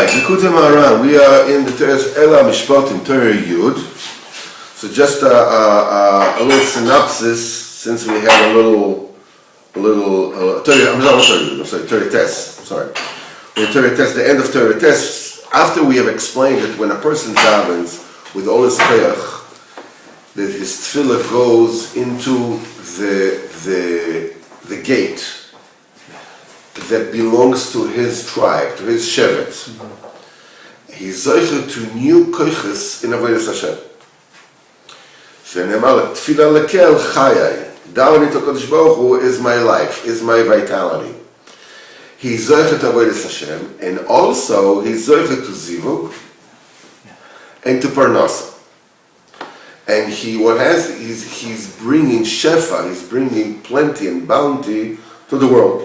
Alright, Likutei Moharan. We are in the Teres Ela Mishpat in Torah Yud. So just a little synopsis, since we had Torah Test. In Torah Test, the end of Torah Test, after we have explained that when a person davens with all his koyach, that his tefillah goes into the gate that belongs to his tribe, to his shevet. He's zoicher to new koiches in avodas Hashem. Shenemar tefillah lekel chayai. Davening to Kodesh Baruch Hu is my life, is my vitality. He's zoicher to avodas Hashem, and also he's zoicher to zivug and to parnasa. And he's bringing shefa, he's bringing plenty and bounty to the world.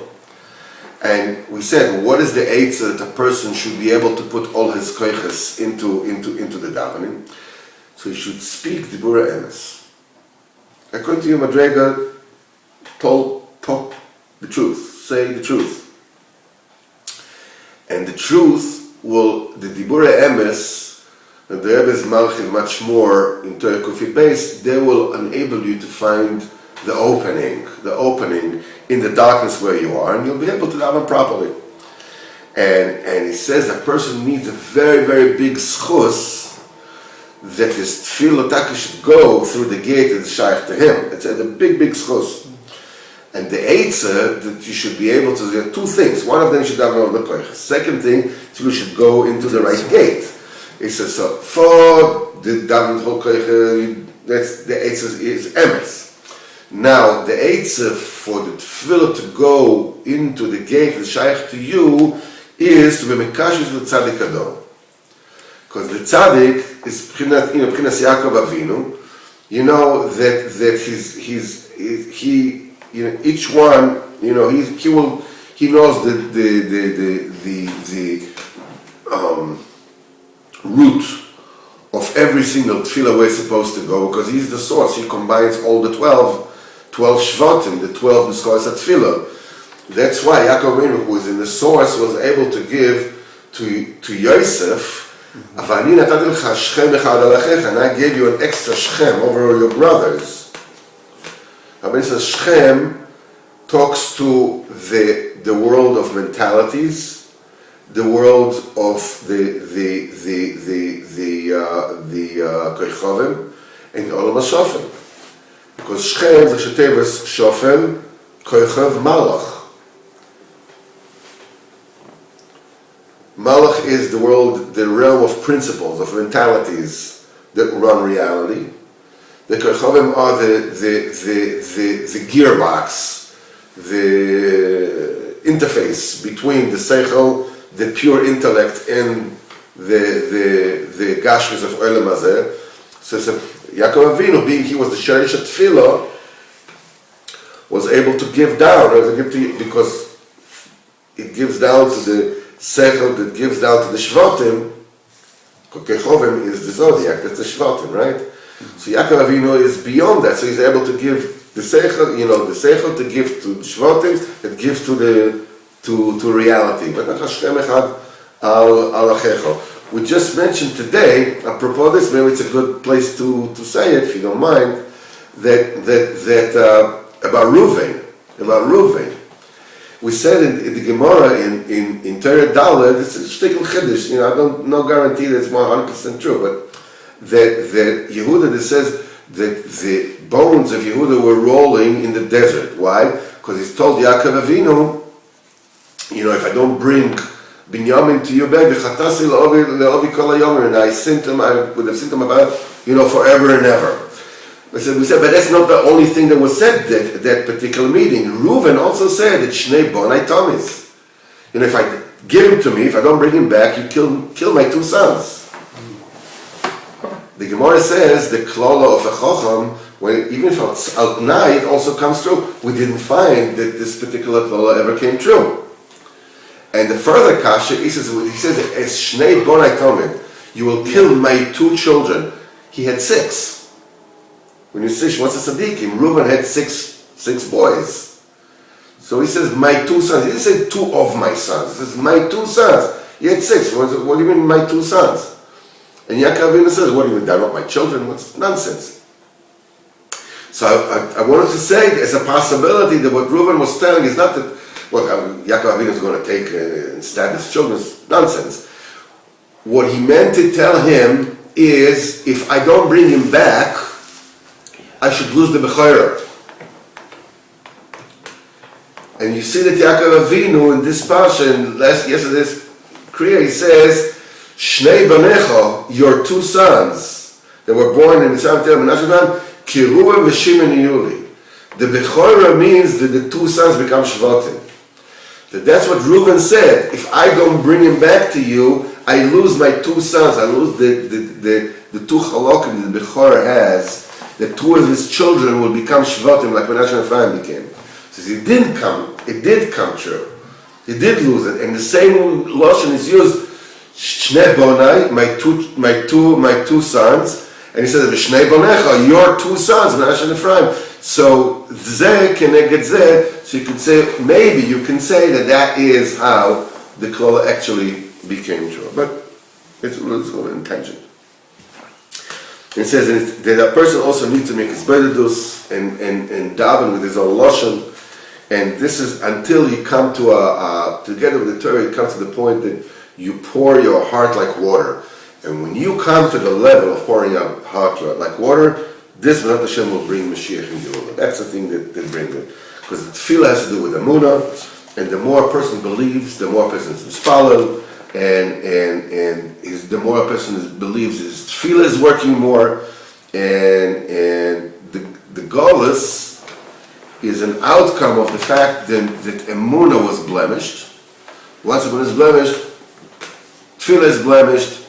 And we said, what is the eitzah that a person should be able to put all his koiches into the davening? So he should speak dibura emes. According to you, Madrega talk the truth, say the truth. And the truth the dibura emes, and the Rebbe's Malchim much more in Torah Kufi base, they will enable you to find the opening in the darkness where you are, and you'll be able to daven properly. And he says a person needs a very, very big schus that his tefillah taka should go through the gate that is shaykh to him. It's a big, big schus. And the eitzah that you should be able to, there are two things. One of them should daven on the koich. Second thing, tefillah should go into the right gate. He says, so for the daven whole koich, that's the eitzah is emes. Now, the eitzah for the tefillah to go into the gate that's shaykh to you is to be mekashish to the tzaddik adon. Because the tzaddik is p'chinas Yaakov Avinu. You know that each one, he knows the root of every single tefillah where it's supposed to go, because he's the source. He combines all the 12 shvatim, the 12 niskoros tefillah. That's why Yaakov Avinu, who is in the source, was able to give to Yosef, and I gave you an extra Shechem over your brothers. Rabbi says Shechem talks to the world of mentalities, the world of the koichovim, and the olam hashofim. Because Shechem is Shetevas Shofel, Koichav Malach. Malach is the world, the realm of principles, of mentalities that run reality. The Koichavim are the gearbox, the interface between the Seichel, the pure intellect, and the Gashmis of Olam Hazeh. So Yaakov Avinu, being he was the Sherish Tefillah, was able to give down, because it gives down to the Sechel, that gives down to the Shvatim. Kechovim is the zodiac, that's the Shvatim, right? So Yaakov Avinu is beyond that, so he's able to give the Sechel, the Sechel to give to the Shvatim, that gives to reality. But Hashem Echad al Achecho. We just mentioned today, apropos this, maybe it's a good place to say it, if you don't mind, that about Ruvain. We said in the Gemara in Torah Dalet, it's a shtickl chiddush, I don't no guarantee that it's 100% true, but that Yehuda, that says that the bones of Yehuda were rolling in the desert. Why? Because he's told Yaakov Avinu, if I don't bring Binyamin to you, baby, chatasi le'ovi kol hayomer, and I would have sent him about, forever and ever. We said, but that's not the only thing that was said at that particular meeting. Reuven also said that Shnei Bonai Tomis. If I give him to me, if I don't bring him back, you kill my two sons. The Gemara says the klola of a chocham, even if it's al night, also comes true. We didn't find that this particular klola ever came true. And the further kasha, he says, as Shnei Bonai Tomid, you will kill my two children. He had 6. When you say what's a tzaddikim, Reuven had six boys. So he says, my 2 sons. He didn't say 2 of my sons. He says, my 2 sons. He had 6. What do you mean, my 2 sons? And Yaakov Avinu says, what do you mean, they're not my children? What's nonsense? So I wanted to say, as a possibility, that what Reuven was telling is not that, Yaakov Avinu is going to take and stab his children. It's nonsense. What he meant to tell him is, if I don't bring him back, I should lose the Bechorah. And you see that Yaakov Avinu in this parsha, in yesterday's Kriya, he says, Shnei Banecha, your 2 sons that were born in Mitzrayim Tel Menashe Ki Reuven v'Shimon Yuli. The Bechorah means that the 2 sons become Shvatim. That's what Reuven said. If I don't bring him back to you, I lose my 2 sons. I lose the 2 Chalokim that the Bechorah has. That 2 of his children will become Shvatim like Menashe and Ephraim became. So it did come true. He did lose it. And the same lotion is used, Shnei Bonai, my two sons, and he said, Shnei Bonecha, your 2 sons, Menashe and Ephraim. So Zeh keneged Zeh, so you could say, maybe you can say that is how the Klola actually became true. But it's a little intention. It says that a person also needs to make his bededus and daven with his own lotion. And this is until you come to together with the Torah, you come to the point that you pour your heart like water. And when you come to the level of pouring out heart like water, this B'nai Hashem will bring Mashiach in Geula. That's the thing that brings it. Because the tefillah has to do with Emunah, and the more a person believes, the more a person is inspaled, and the more a person believes, his tefillah is working more, and the Golus is an outcome of the fact that Emunah was blemished. Once Emunah is blemished, tefillah is blemished,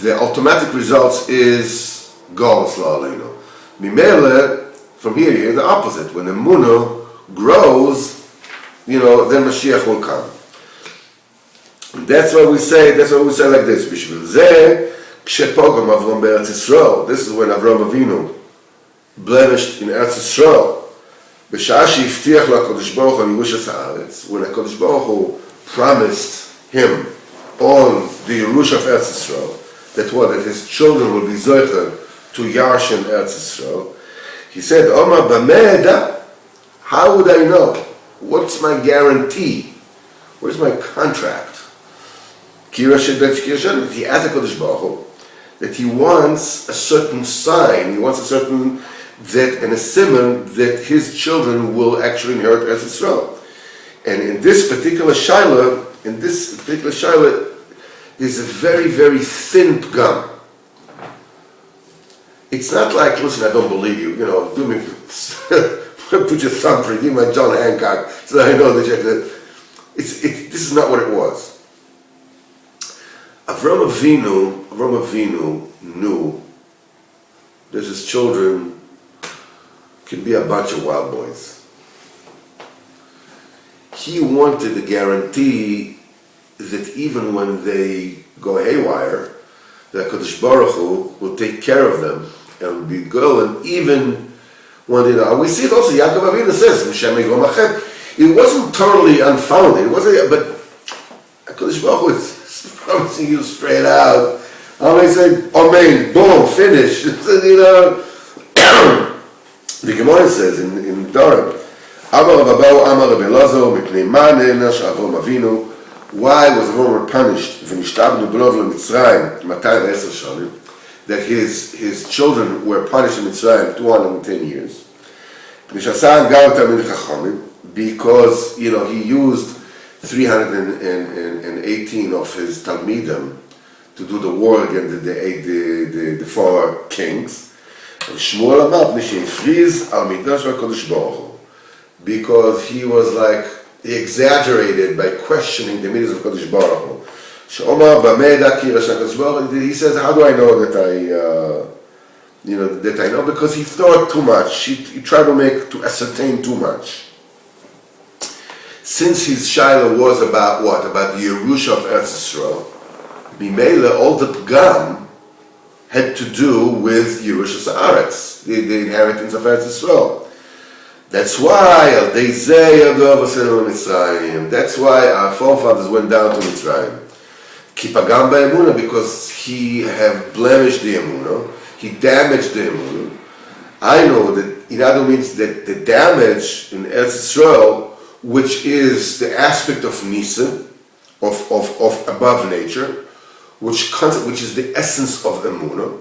the automatic results is Golus La'aleinu. Mimele, from here you hear the opposite. When Emunah grows, then Mashiach will come. That's why we say like this. Bishvil Zeh, Kshepogam Avram Be'eretz Yisrael. This is when Avram Avinu blemished in Eretz Yisrael. B'sha'ah she'ivtiach LaKadosh Baruch Hu Yerushas Haaretz. When HaKadosh Baruch Hu promised him on the Yerusha of Eretz Yisrael, that his children will be zoicher to Yarsha and Eretz Yisrael, he said, Omar B'me'eda, how would I know? What's my guarantee? Where's my contract? He asked HaKadosh Baruch Hu that he wants a certain sign, he wants a simon that his children will actually inherit Eretz Yisrael. And in this particular shaila, is a very, very thin gum. It's not like, listen, I don't believe you, do me, put your thumb for it, give me my John Hancock, so that I know that this is not what it was. Avram Avinu knew that his children could be a bunch of wild boys. He wanted the guarantee that even when they go haywire, that Kadosh Baruch Hu will take care of them and will be good. And even when we see it also. Yaakov Avinu says, it wasn't totally unfounded. It wasn't, but Kadosh Baruch Hu is promising you straight out. I say, Amen, boom, finish. The Gemara says in Durham, why was Avram punished that his children were punished in Mitzrayim 210 years? Because he used 318 of his Talmidim to do the war against the 4 kings. Because he was he exaggerated by questioning the mitzvahs of Kodesh Baruch Hu. He says, how do I know that I know? Because he thought too much. He tried to ascertain too much. Since his shaila was about what? About the Yerusha of Eretz Yisrael, Mimele, all the Pgam had to do with Yerusha Sa'aretz, the inheritance of Eretz Yisrael. That's why that's why our forefathers went down to Mitzrayim. Ki pagam ba'emuna, because he have blemished the emuna, he damaged the emuna. I know that in other means that the damage in Eretz Yisrael, which is the aspect of Nisa, of above nature, which is the essence of Emunah.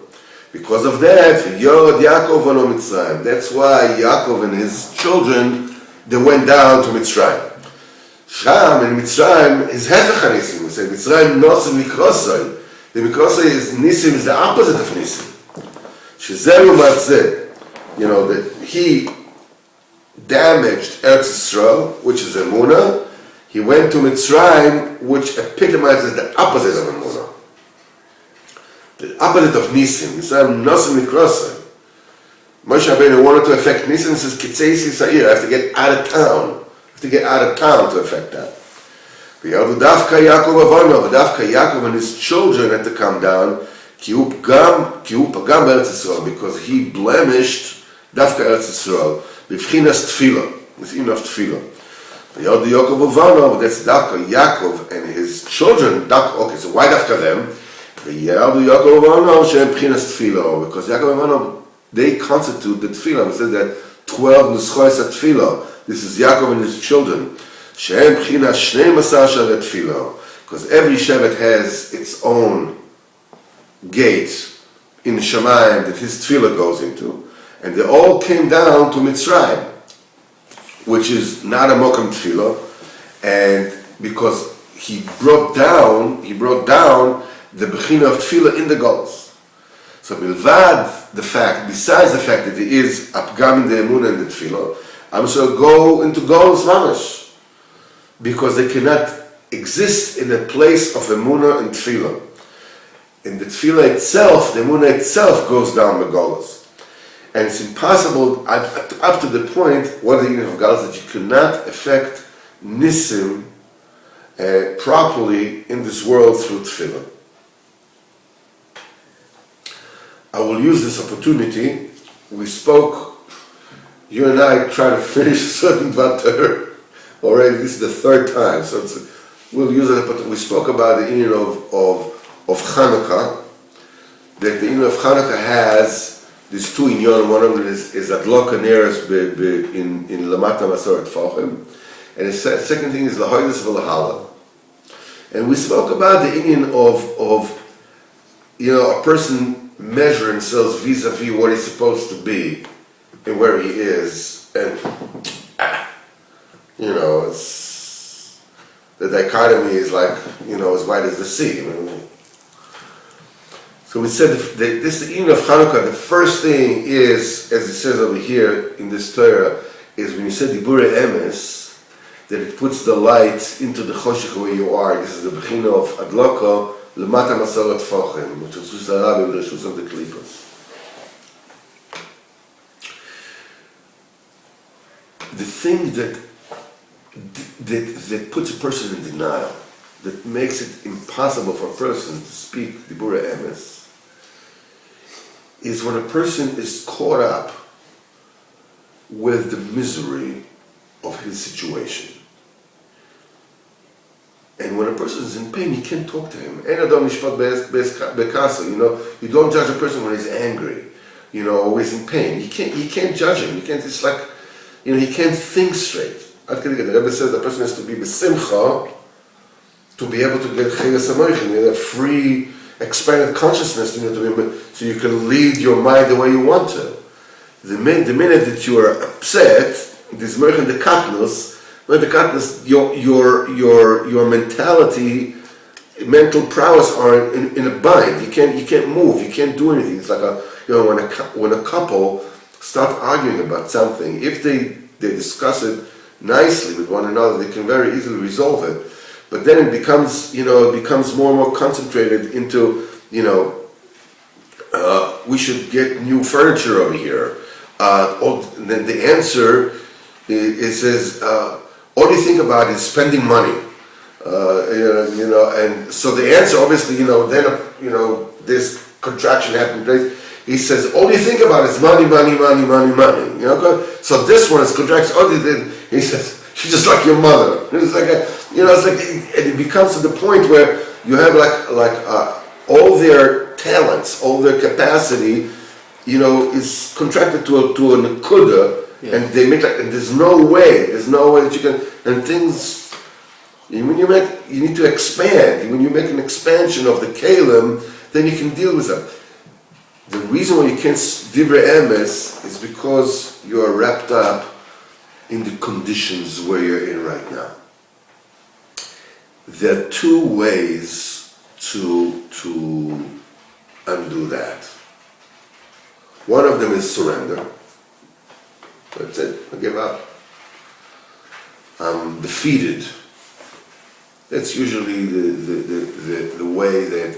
Because of that, Yod Yaakov ono Mitzrayim. That's why Yaakov and his children, they went down to Mitzrayim. Sham in Mitzrayim is Hefech HaNisim. We say Mitzrayim Nosim Mikrosai. The Mikrosai is Nisim, is the opposite of Nisim. Shezeru Matzeh. You know, that he damaged Eretz Yisrael, which is Emunah. He went to Mitzrayim, which epitomizes the opposite of Emunah. The opposite of Nisim. Mitzrayim Nosim Mikrosai. Moshe Rabbeinu wanted to affect Nisim, and says, Kitzeisi Sa'ir, I have to get out of town. To get out of town to affect that. Dafka Yaakov and his children had to come down because he blemished Dafka Eretz Yisrael b'fchinas tefillah, within of tefillah. That's Dafka Yaakov and his children. Okay, so why Dafka them? Because Yaakov and Avano, they constitute the tefillah. We said that 12 nuschos at tefillah. This is Yaakov and his children. Shehem B'china Shnei Masar Shevet Tefillah. Because every Shevet has its own gate in Shemayim that his tefillah goes into. And they all came down to Mitzrayim, which is not a Mokum tefillah. And because he brought down the B'china of tefillah in the Golos. So besides the fact that there is Apgam in the Emunah and the tefillah, I'm so go into Golos Mamash, because they cannot exist in a place of Emunah and Tefillah. In the Tefillah itself, the Emunah itself goes down the Golos. And it's impossible, up to the point, what the unit of Golos, that you cannot affect Nisim properly in this world through Tefillah. I will use this opportunity. We spoke, you and I try to finish a certain Vater already. This is the third time, so we'll use it. But we spoke about the union of Hanukkah. That the union of Hanukkah has these two inyon. One of them is Adlok Neres in Lamata Masoret Fochem, and the second thing is Lahoydus V'Lahala. And we spoke about the union of a person measuring himself vis-a-vis what he's supposed to be and where he is, and it's the dichotomy is like as wide as the sea. So we said this the evening of Hanukkah. The first thing is, as it says over here in this Torah, is when you said Dibure Emes, that it puts the light into the choshech where you are. This is the bechina of Adloko Lemata Masoret Fochem, which is Susarabim, the Rishus of the Klipos. The thing that puts a person in denial, that makes it impossible for a person to speak Dibura Emes, is when a person is caught up with the misery of his situation. And when a person is in pain, you can't talk to him. You don't judge a person when he's angry, or he's in pain. You can't judge him. It's like, he can't think straight. The Rebbe says the person has to be besimcha to be able to get chayas hamoichin, a free, expanded consciousness, so you can lead your mind the way you want to. The minute that you are upset, this moichin the katnus, your mentality, mental prowess are in a bind. You can't move. You can't do anything. It's like when a couple start arguing about something, if they discuss it nicely with one another, they can very easily resolve it. But then it becomes more and more concentrated into, we should get new furniture over here. Then the answer is all you think about is spending money. And so the answer, obviously, then, this contraction happens. He says, all you think about is money. So this one is contraction. He says, she's just like your mother. It's like and it becomes to the point where, you have all their talents, all their capacity, is contracted to a nekuda, and they make and there's no way that you can, and things, when you need to expand. When you make an expansion of the kalim, then you can deal with them. The reason why you can't divrei emes is because you are wrapped up in the conditions where you're in right now. There are two ways to undo that. One of them is surrender. That's it. I give up. I'm defeated. That's usually the way that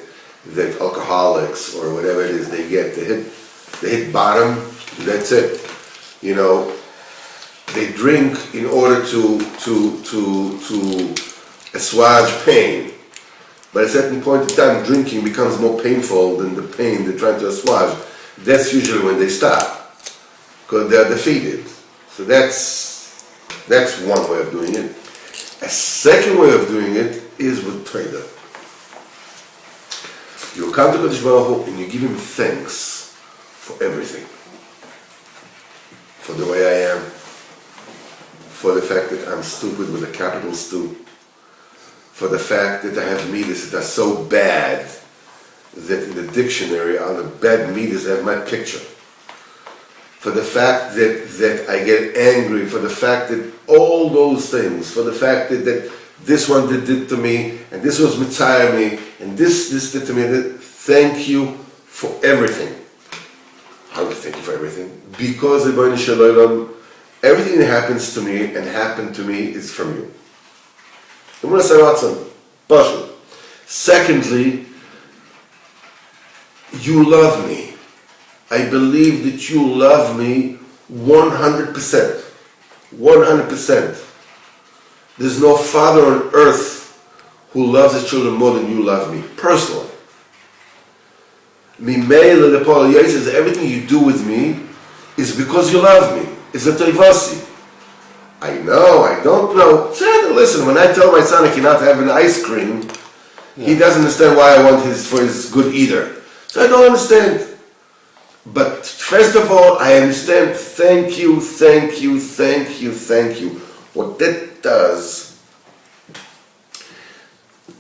alcoholics or whatever it is they get. They hit bottom. That's it. They drink in order to assuage pain. But at a certain point in time, drinking becomes more painful than the pain they're trying to assuage. That's usually when they stop, because they're defeated. So that's one way of doing it. A second way of doing it is with Torah. You come to Kodesh Baruch Hu and you give him thanks for everything. For the way I am, for the fact that I'm stupid with a capital stu, for the fact that I have midas that are so bad that in the dictionary on the bad midas I have my picture, for the fact that I get angry, for the fact that all those things, for the fact that this one did to me, and this was mitzayah me, and this did to me. Thank you for everything. How do I thank you for everything? Because Rebbeinu Shalom, everything that happens to me and happened to me is from you. Secondly, you love me. I believe that you love me 100%. 100%. There's no father on earth who loves his children more than you love me, personally. Mimele the Paul says everything you do with me is because you love me. It's a toivasi. I know, I don't know. Listen, when I tell my son I cannot have an ice cream, he doesn't understand why I want for his good either. So I don't understand. But first of all, I understand. Thank you. What that does,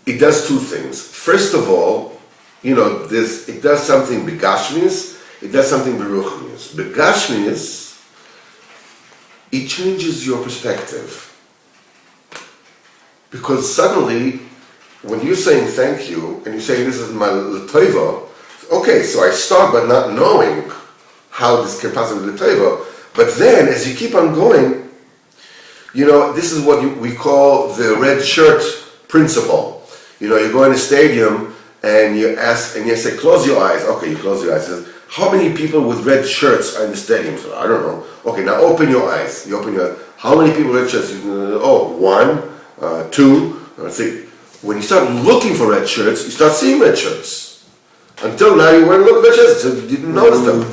it does two things. First of all, it does something begashmius, it does something beruchmius. Begashmius, it changes your perspective. Because suddenly, when you're saying thank you, and you're saying this is my l'toiva, okay, so I start by not knowing how this can possibly be l'toiva, but then as you keep on going, this is what we call the red shirt principle. You go in a stadium and you ask, and you say, close your eyes. Okay, you close your eyes. Says, how many people with red shirts are in the stadium? So, I don't know. Okay, now open your eyes. You open your eyes. How many people with red shirts? One, two, three. When you start looking for red shirts, you start seeing red shirts. Until now, you weren't looking for red shirts, so you didn't notice them.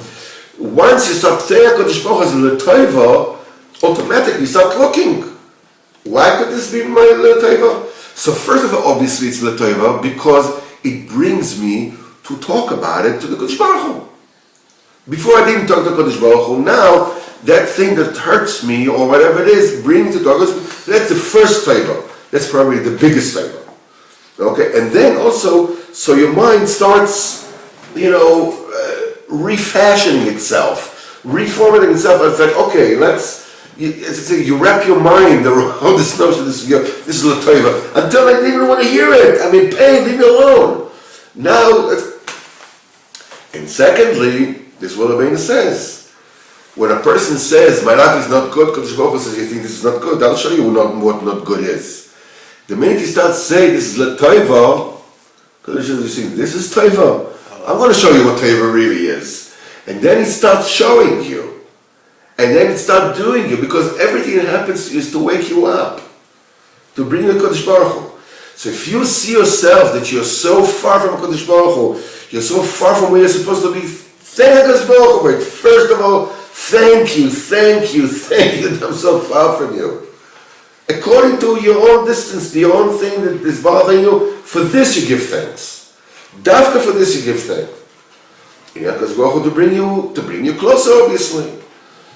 Once you start saying HaKadosh Baruch Hu is l'toiva, automatically you start looking. Why could this be my l'toiva? So first of all, obviously it's l'toiva because it brings me to talk about it to the Kodesh Baruch Hu. Before I didn't talk to Kodesh Baruch Hu. Now that thing that hurts me or whatever it is, bring me to talk. That's the first toiva. That's probably the biggest toiva. Okay, and then also, so your mind starts, refashioning itself, reformatting itself. It's like, okay, you wrap your mind around this notion, this is l'toiva, until I didn't even want to hear it. I'm in pain, leave me alone. Now, and secondly, this is what Rabbeinu says. When a person says, my life is not good, Kodesh Baruch Hu says, you think this is not good, I'll show you what not good is. The minute you start saying this is l'toiva, Kodesh Baruch Hu is saying, this is toiva. I'm going to show you what toiva really is. And then it starts showing you. And then it starts doing you, because everything that happens to you is to wake you up, to bring you to Kodesh Baruch Hu. So if you see yourself that you're so far from Kodesh Baruch Hu, you're so far from where you're supposed to be, thank Kodesh Baruch Hu. First of all, thank you, that I'm so far from you. According to your own distance, your own thing that is bothering you, for this you give thanks. Dafka, for this you give thanks. Because Baruch Hu to bring you closer, obviously.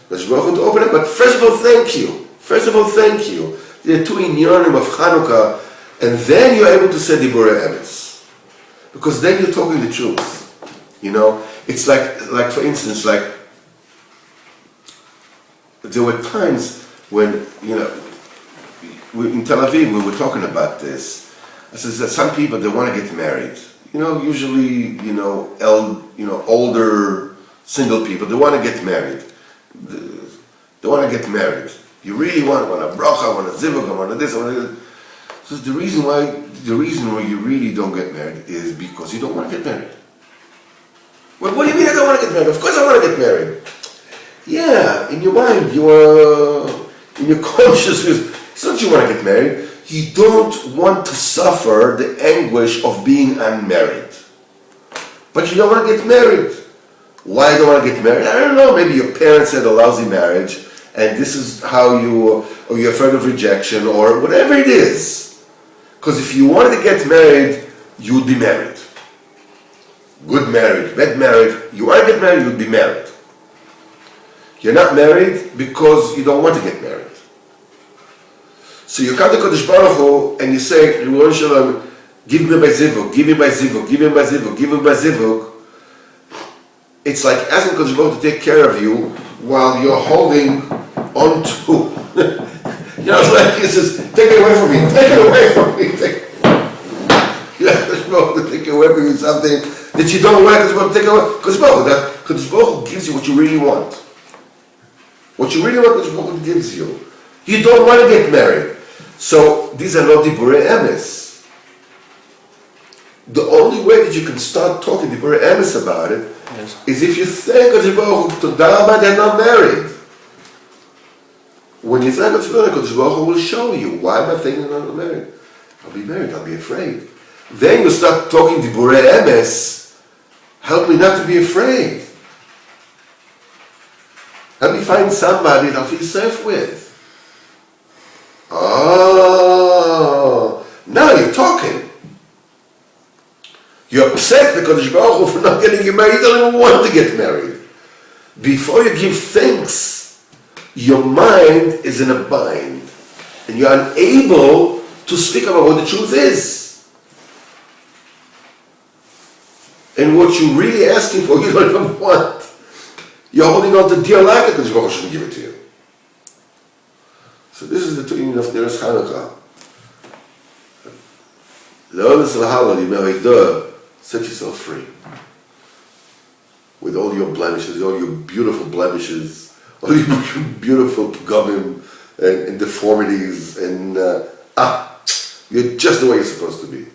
Because Baruch Hu to open it, but first of all, thank you. First of all, thank you. There are two inyanim of Chanukah, and then you're able to say Diburei Emes. Because then you're talking the truth. It's like for instance, like there were times when, in Tel Aviv, we were talking about this. I said that some people, they want to get married. Usually, older single people, they want to get married. They want to get married. You really want a bracha, want a zivug, want this, want that. So the reason why you really don't get married is because you don't want to get married. Well, what do you mean I don't want to get married? Of course I want to get married. Yeah, in your mind, in your consciousness, it's not you want to get married. You don't want to suffer the anguish of being unmarried. But you don't want to get married. Why don't want to get married? I don't know, maybe your parents had a lousy marriage, and this is how or you're afraid of rejection, or whatever it is. Because if you wanted to get married, you would be married. Good marriage, bad marriage. You want to get married, you would be married. You're not married because you don't want to get married. So you come to Kodesh Baruch Hu and you say, Ribono Shel Olam, give me my zivug, give me my zivug, give me my zivug, give me my zivug. It's like asking Kodesh Baruch Hu to take care of you while you're holding on to, it's like he says, take it away from me, take it away from me. You ask Kodesh Baruch Hu to take away from you something that you don't want Kodesh Baruch Hu to take away. Kodesh Baruch Hu gives you what you really want. What you really want, Kodesh Baruch Hu gives you. You don't want to get married. So these are not Diburei Emes. The only way that you can start talking Diburei Emes about it is if you thank Kodesh Baruch Hu, Todah Rabba, they're not married. When you thank Kodesh Baruch Hu will show you, why am I thinking I'm not married? I'll be married, I'll be afraid. Then you start talking Diburei Emes, help me not to be afraid. Help me find somebody that I'll feel safe with. Oh, now you're talking. You're upset with Kodesh Baruch Hu for not getting you married. You don't even want to get married. Before you give thanks, your mind is in a bind. And you're unable to speak about what the truth is. And what you're really asking for, you don't even want. You're holding on to dear life that Kodesh Baruch Hu shouldn't give it to you. So this is the meaning of Neres Chanukah. Set yourself free. With all your blemishes, all your beautiful blemishes, all your beautiful pagavim and deformities, and you're just the way you're supposed to be.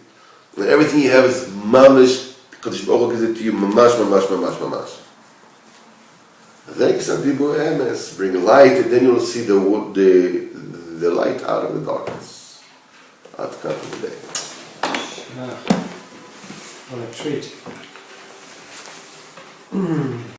And everything you have is mamish, Kodesh Baruch Hu gives it to you, mamash, mamash, mamash, mamash. Then Diburei Emes, bring light, and then you'll see the light out of the darkness. At the end of the day. What a treat.